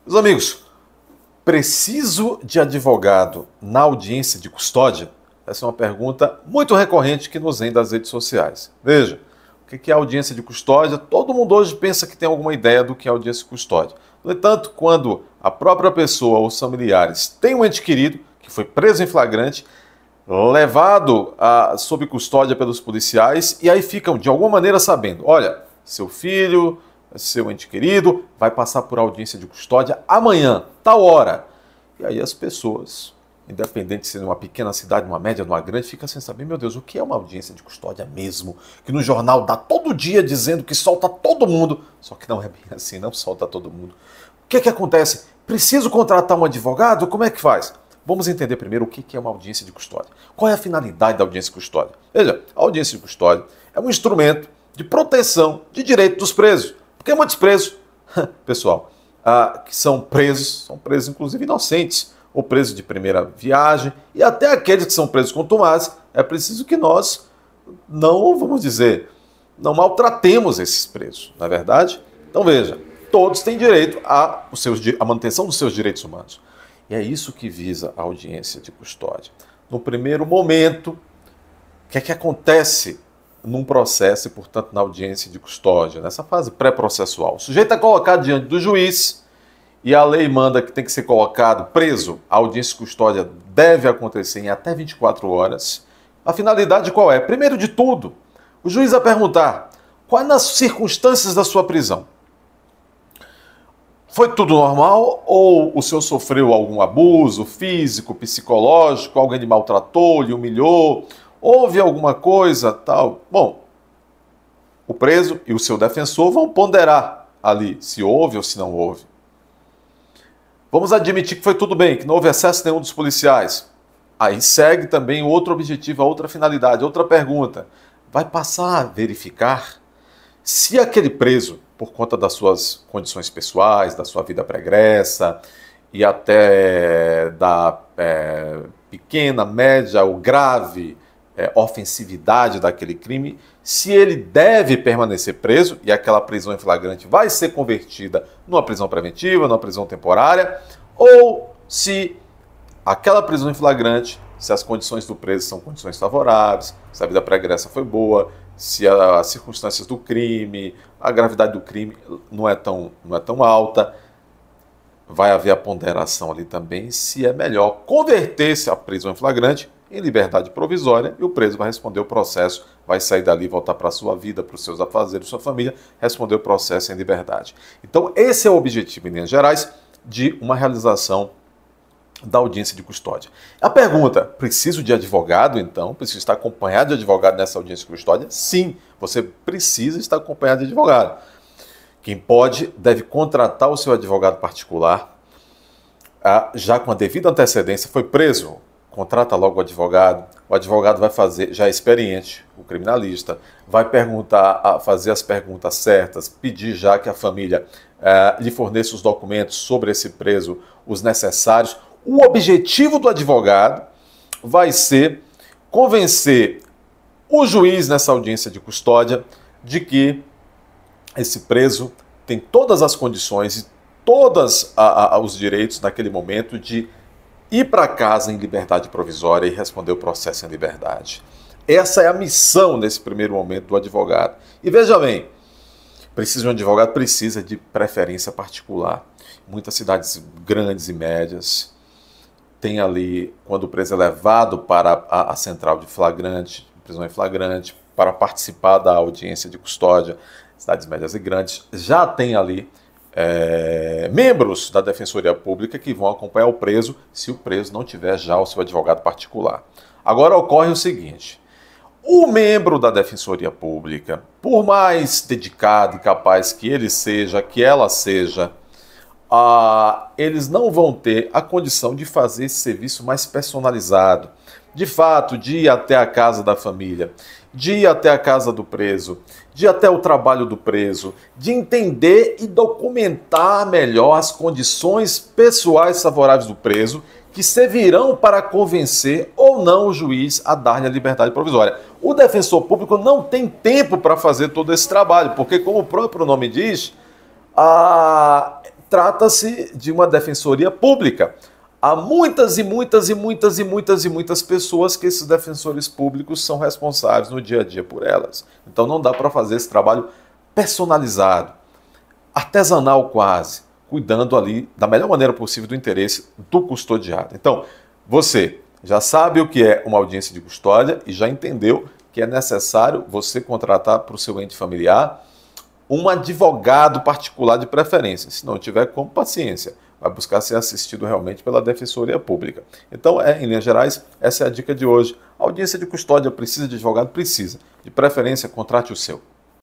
Meus amigos, preciso de advogado na audiência de custódia? Essa é uma pergunta muito recorrente que nos vem das redes sociais. Veja, o que é audiência de custódia? Todo mundo hoje pensa que tem alguma ideia do que é audiência de custódia. No entanto, quando a própria pessoa ou os familiares têm um ente querido que foi preso em flagrante, levado sob custódia pelos policiais, e aí ficam de alguma maneira sabendo, olha, seu filho, seu ente querido vai passar por audiência de custódia amanhã, tal hora. E aí as pessoas, independente se numa pequena cidade, numa média, numa grande, ficam sem saber, meu Deus, o que é uma audiência de custódia mesmo? Que no jornal dá todo dia dizendo que solta todo mundo, só que não é bem assim, não solta todo mundo. O que acontece? Preciso contratar um advogado? Como é que faz? Vamos entender primeiro o que é uma audiência de custódia. Qual é a finalidade da audiência de custódia? Veja, a audiência de custódia é um instrumento de proteção de direito dos presos. Porque muitos presos, pessoal, que são presos inclusive inocentes, ou presos de primeira viagem, e até aqueles que são presos contumazes, é preciso que nós não, vamos dizer, não maltratemos esses presos, não é verdade? Então veja, todos têm direito à manutenção dos seus direitos humanos. E é isso que visa a audiência de custódia. No primeiro momento, o que acontece num processo e, portanto, na audiência de custódia, nessa fase pré-processual? O sujeito é colocado diante do juiz e a lei manda que tem que ser colocado preso. A audiência de custódia deve acontecer em até 24 horas. A finalidade qual é? Primeiro de tudo, o juiz vai perguntar quais as circunstâncias da sua prisão. Foi tudo normal ou o senhor sofreu algum abuso físico, psicológico, alguém lhe maltratou, lhe humilhou, houve alguma coisa, tal? Bom, o preso e o seu defensor vão ponderar ali se houve ou se não houve. Vamos admitir que foi tudo bem, que não houve excesso nenhum dos policiais. Aí segue também outro objetivo, a outra finalidade, outra pergunta. Vai passar a verificar se aquele preso, por conta das suas condições pessoais, da sua vida pregressa e até da pequena, média ou grave ofensividade daquele crime, se ele deve permanecer preso e aquela prisão em flagrante vai ser convertida numa prisão preventiva, numa prisão temporária, ou se aquela prisão em flagrante, se as condições do preso são condições favoráveis, se a vida pregressa foi boa, se as circunstâncias do crime, a gravidade do crime não é tão alta, vai haver a ponderação ali também se é melhor converter-se a prisão em flagrante em liberdade provisória e o preso vai responder o processo, vai sair dali, voltar para a sua vida, para os seus afazeres, sua família, responder o processo em liberdade. Então esse é o objetivo, em linhas gerais, de uma realização da audiência de custódia. A pergunta, preciso de advogado então? Preciso estar acompanhado de advogado nessa audiência de custódia? Sim, você precisa estar acompanhado de advogado. Quem pode, deve contratar o seu advogado particular, já com a devida antecedência, foi preso, contrata logo o advogado vai fazer, já é experiente, o criminalista, vai fazer as perguntas certas, pedir já que a família lhe forneça os documentos sobre esse preso, os necessários. O objetivo do advogado vai ser convencer o juiz nessa audiência de custódia de que esse preso tem todas as condições e todos os direitos naquele momento de ir para casa em liberdade provisória e responder o processo em liberdade. Essa é a missão nesse primeiro momento do advogado. E veja bem, precisa de um advogado? Precisa de preferência particular. Muitas cidades grandes e médias tem ali, quando o preso é levado para a central de flagrante, prisão em flagrante, para participar da audiência de custódia, cidades médias e grandes, já tem ali membros da Defensoria Pública que vão acompanhar o preso, se o preso não tiver já o seu advogado particular. Agora ocorre o seguinte, o membro da Defensoria Pública, por mais dedicado e capaz que ele seja, que ela seja, eles não vão ter a condição de fazer esse serviço mais personalizado. De fato, de ir até a casa da família, de ir até a casa do preso, de ir até o trabalho do preso, de entender e documentar melhor as condições pessoais favoráveis do preso, que servirão para convencer ou não o juiz a dar-lhe a liberdade provisória. O defensor público não tem tempo para fazer todo esse trabalho, porque, como o próprio nome diz, trata-se de uma defensoria pública. Há muitas e muitas e muitas e muitas e muitas pessoas que esses defensores públicos são responsáveis no dia a dia por elas. Então não dá para fazer esse trabalho personalizado, artesanal quase, cuidando ali da melhor maneira possível do interesse do custodiado. Então, você já sabe o que é uma audiência de custódia e já entendeu que é necessário você contratar para o seu ente familiar um advogado particular de preferência. Se não tiver, com paciência, vai buscar ser assistido realmente pela Defensoria Pública. Então, em linhas gerais, essa é a dica de hoje. A audiência de custódia precisa de advogado? Precisa. De preferência, contrate o seu.